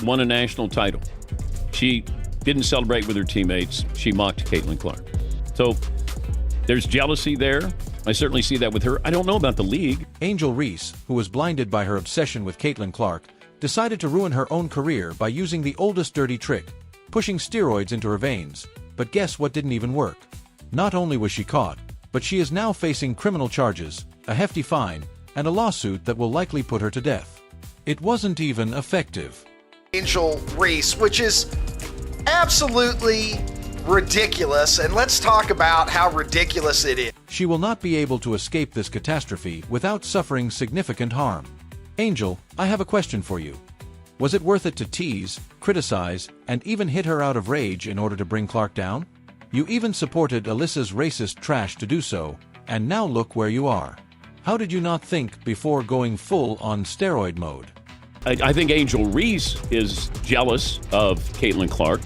won a national title. She didn't celebrate with her teammates. She mocked Caitlin Clark. So there's jealousy there. I certainly see that with her. I don't know about the league. Angel Reese, who was blinded by her obsession with Caitlin Clark, decided to ruin her own career by using the oldest dirty trick, pushing steroids into her veins. But guess what didn't even work? Not only was she caught, but she is now facing criminal charges, a hefty fine, and a lawsuit that will likely put her to death. It wasn't even effective. Angel Reese, which is absolutely ridiculous, and let's talk about how ridiculous it is. She will not be able to escape this catastrophe without suffering significant harm. Angel, I have a question for you. Was it worth it to tease, criticize, and even hit her out of rage in order to bring Clark down? You even supported Alyssa's racist trash to do so, and now look where you are. How did you not think before going full on steroid mode? I think Angel Reese is jealous of Caitlin Clark.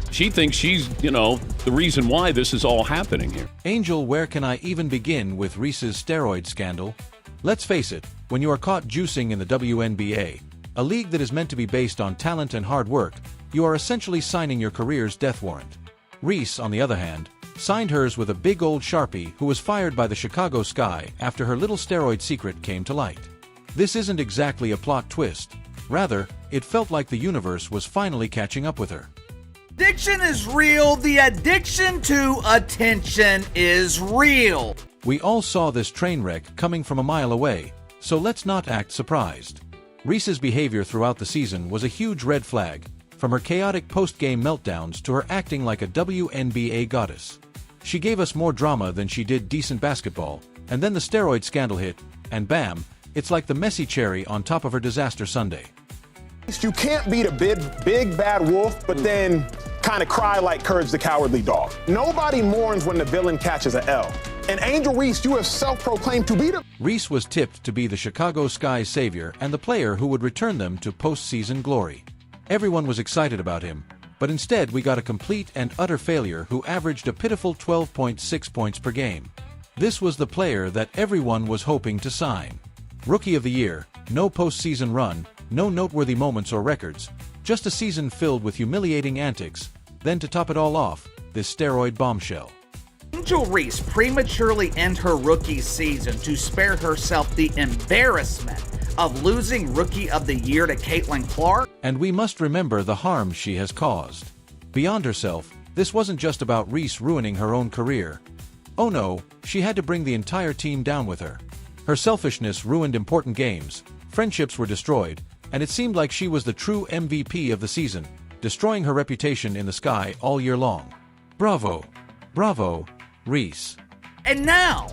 She thinks she's, the reason why this is all happening here. Angel, where can I even begin with Reese's steroid scandal? Let's face it, when you are caught juicing in the WNBA, a league that is meant to be based on talent and hard work, you are essentially signing your career's death warrant. Reese, on the other hand, signed hers with a big old Sharpie who was fired by the Chicago Sky after her little steroid secret came to light. This isn't exactly a plot twist. Rather, it felt like the universe was finally catching up with her. Addiction is real. The addiction to attention is real. We all saw this train wreck coming from a mile away, so let's not act surprised. Reese's behavior throughout the season was a huge red flag, from her chaotic post-game meltdowns to her acting like a WNBA goddess. She gave us more drama than she did decent basketball, and then the steroid scandal hit, and bam, it's like the messy cherry on top of her disaster sundae. You can't beat a big bad wolf, but then kind of cry like Courage the Cowardly Dog. Nobody mourns when the villain catches an L. And Angel Reese, you have self-proclaimed to be the... Reese was tipped to be the Chicago Sky's savior and the player who would return them to postseason glory. Everyone was excited about him, but instead we got a complete and utter failure who averaged a pitiful 12.6 points per game. This was the player that everyone was hoping to sign. Rookie of the Year, no postseason run, no noteworthy moments or records, just a season filled with humiliating antics, then to top it all off, this steroid bombshell. Angel Reese prematurely ended her rookie season to spare herself the embarrassment of losing Rookie of the Year to Caitlin Clark. And we must remember the harm she has caused. Beyond herself, this wasn't just about Reese ruining her own career. Oh no, she had to bring the entire team down with her. Her selfishness ruined important games, friendships were destroyed, and it seemed like she was the true MVP of the season, destroying her reputation in the Sky all year long. Bravo. Bravo, Reese. And now,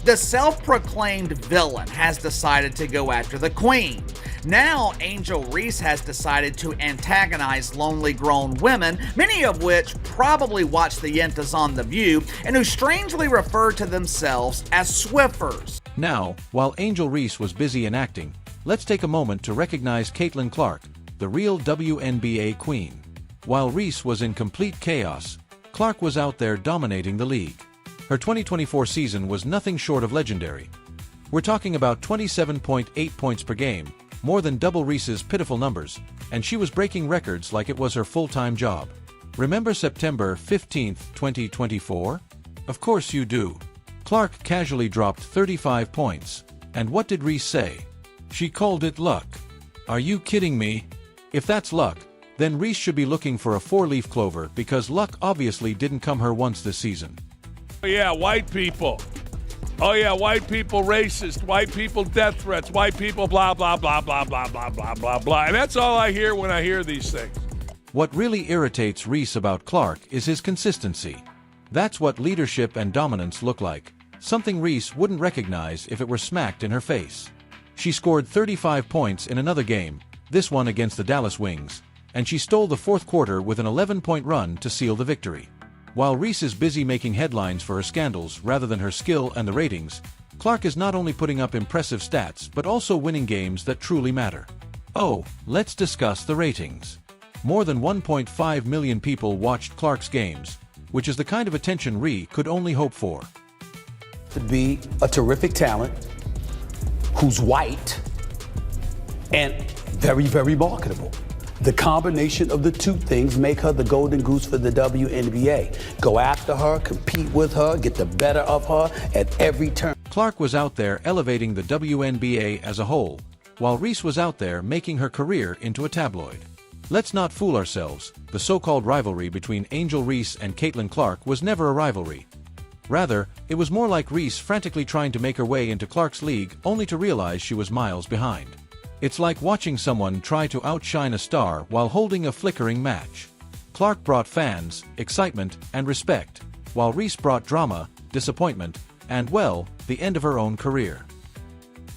the self-proclaimed villain has decided to go after the Queen. Now, Angel Reese has decided to antagonize lonely grown women, many of which probably watch the Yentas on The View, and who strangely refer to themselves as Swiffers. Now, while Angel Reese was busy enacting, let's take a moment to recognize Caitlin Clark, the real WNBA queen. While Reese was in complete chaos, Clark was out there dominating the league. Her 2024 season was nothing short of legendary. We're talking about 27.8 points per game, more than double Reese's pitiful numbers, and she was breaking records like it was her full-time job. Remember September 15, 2024? Of course you do. Clark casually dropped 35 points. And what did Reese say? She called it luck. Are you kidding me? If that's luck, then Reese should be looking for a four-leaf clover because luck obviously didn't come her once this season. Oh yeah, white people. Oh yeah, white people racist, white people death threats, white people blah, blah, blah, blah, blah, blah, blah, blah, blah. And that's all I hear when I hear these things. What really irritates Reese about Clark is his consistency. That's what leadership and dominance look like, something Reese wouldn't recognize if it were smacked in her face. She scored 35 points in another game, this one against the Dallas Wings, and she stole the fourth quarter with an 11-point run to seal the victory. While Reese is busy making headlines for her scandals rather than her skill and the ratings, Clark is not only putting up impressive stats but also winning games that truly matter. Oh, let's discuss the ratings. More than 1.5 million people watched Clark's games, which is the kind of attention Ree could only hope for. To be a terrific talent who's white and very, very marketable. The combination of the two things make her the golden goose for the WNBA. Go after her, compete with her, get the better of her at every turn. Clark was out there elevating the WNBA as a whole, while Reese was out there making her career into a tabloid. Let's not fool ourselves, the so-called rivalry between Angel Reese and Caitlin Clark was never a rivalry. Rather, it was more like Reese frantically trying to make her way into Clark's league only to realize she was miles behind. It's like watching someone try to outshine a star while holding a flickering match. Clark brought fans, excitement, and respect, while Reese brought drama, disappointment, and, well, the end of her own career.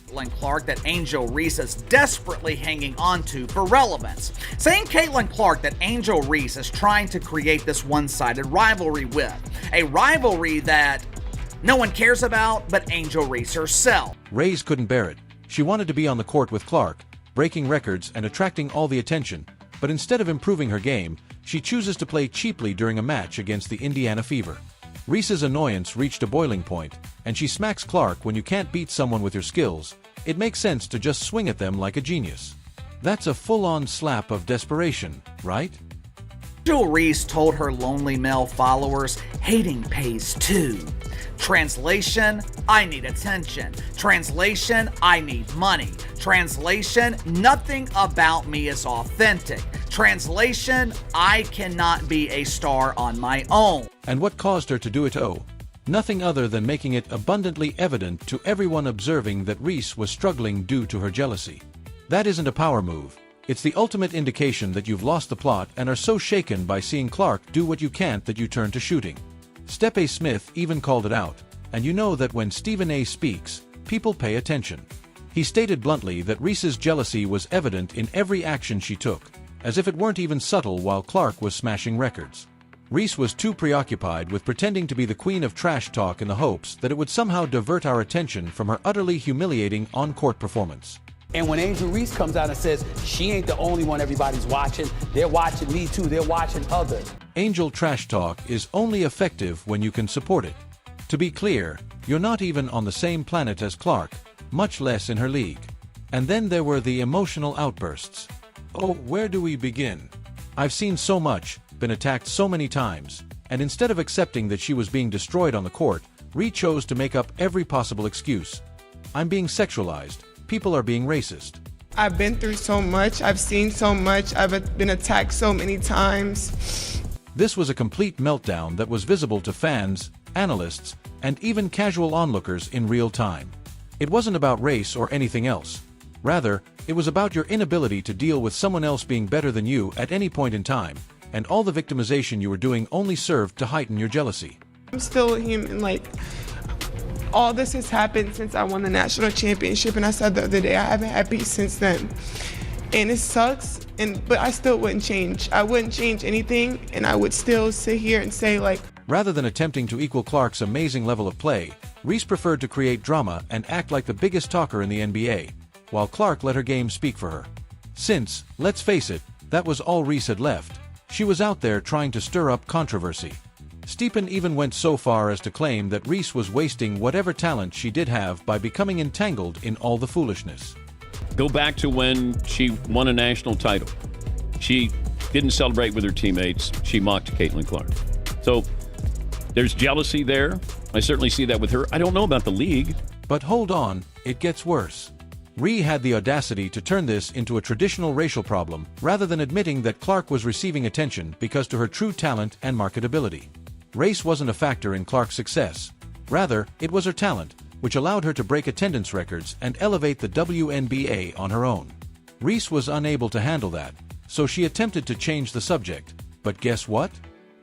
Caitlin Clark that Angel Reese is desperately hanging onto for relevance. Saying Caitlin Clark that Angel Reese is trying to create this one-sided rivalry with. A rivalry that no one cares about but Angel Reese herself. Reese couldn't bear it. She wanted to be on the court with Clark, breaking records and attracting all the attention, but instead of improving her game, she chooses to play cheaply during a match against the Indiana Fever. Reese's annoyance reached a boiling point, and she smacks Clark. When you can't beat someone with your skills, it makes sense to just swing at them like a genius. That's a full-on slap of desperation, right? Angel Reese told her lonely male followers, hating pays too. Translation, I need attention. Translation, I need money. Translation, nothing about me is authentic. Translation, I cannot be a star on my own. And what caused her to do it? Oh, nothing other than making it abundantly evident to everyone observing that Reese was struggling due to her jealousy. That isn't a power move. It's the ultimate indication that you've lost the plot and are so shaken by seeing Clark do what you can't that you turn to shooting. Step A. Smith even called it out, and you know that when Stephen A. speaks, people pay attention. He stated bluntly that Reese's jealousy was evident in every action she took, as if it weren't even subtle while Clark was smashing records. Reese was too preoccupied with pretending to be the queen of trash talk in the hopes that it would somehow divert our attention from her utterly humiliating on-court performance. And when Angel Reese comes out and says, she ain't the only one everybody's watching, they're watching me too, they're watching others. Angel trash talk is only effective when you can support it. To be clear, you're not even on the same planet as Clark, much less in her league. And then there were the emotional outbursts. Oh, where do we begin? I've seen so much, been attacked so many times, and instead of accepting that she was being destroyed on the court, Ree chose to make up every possible excuse. I'm being sexualized. People are being racist. I've been through so much. I've seen so much. I've been attacked so many times. This was a complete meltdown that was visible to fans, analysts, and even casual onlookers in real time. It wasn't about race or anything else. Rather, it was about your inability to deal with someone else being better than you at any point in time, and all the victimization you were doing only served to heighten your jealousy. I'm still human, all this has happened since I won the national championship, and I said the other day I haven't had peace since then. And it sucks, but I still wouldn't change. I wouldn't change anything, and I would still sit here and say Rather than attempting to equal Clark's amazing level of play, Reese preferred to create drama and act like the biggest talker in the NBA, while Clark let her game speak for her. Since, let's face it, that was all Reese had left. She was out there trying to stir up controversy. Stephen even went so far as to claim that Reese was wasting whatever talent she did have by becoming entangled in all the foolishness. Go back to when she won a national title. She didn't celebrate with her teammates. She mocked Caitlin Clark. So there's jealousy there. I certainly see that with her. I don't know about the league. But hold on, it gets worse. Ree had the audacity to turn this into a traditional racial problem rather than admitting that Clark was receiving attention because to her true talent and marketability. Race wasn't a factor in Clark's success. Rather, it was her talent, which allowed her to break attendance records and elevate the WNBA on her own. Reese was unable to handle that, so she attempted to change the subject. But guess what?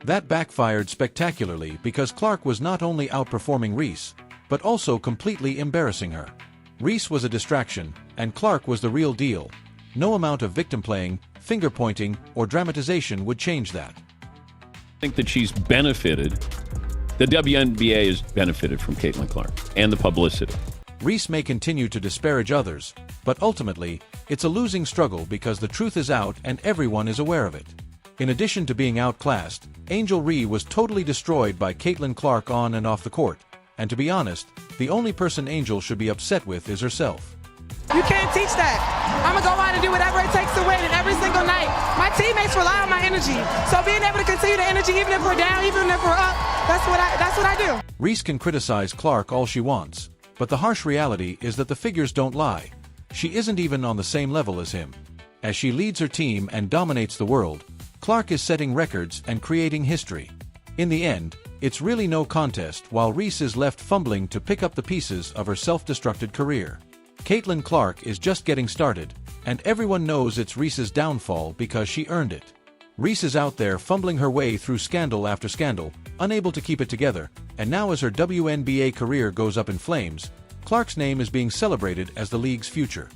That backfired spectacularly because Clark was not only outperforming Reese, but also completely embarrassing her. Reese was a distraction, and Clark was the real deal. No amount of victim playing, finger pointing, or dramatization would change that. I think that she's benefited. The WNBA has benefited from Caitlin Clark and the publicity. Reese may continue to disparage others, but ultimately, it's a losing struggle because the truth is out and everyone is aware of it. In addition to being outclassed, Angel Reese was totally destroyed by Caitlin Clark on and off the court. And to be honest, the only person Angel should be upset with is herself. You can't teach that. I'm going to go out and do whatever it takes to win, and every single night. My teammates rely on my energy. So being able to continue the energy, even if we're down, even if we're up, that's what I do. Reese can criticize Clark all she wants, but the harsh reality is that the figures don't lie. She isn't even on the same level as him. As she leads her team and dominates the world, Clark is setting records and creating history. In the end, it's really no contest while Reese is left fumbling to pick up the pieces of her self-destructed career. Caitlin Clark is just getting started, and everyone knows it's Reese's downfall because she earned it. Reese is out there fumbling her way through scandal after scandal, unable to keep it together, and now as her WNBA career goes up in flames, Clark's name is being celebrated as the league's future.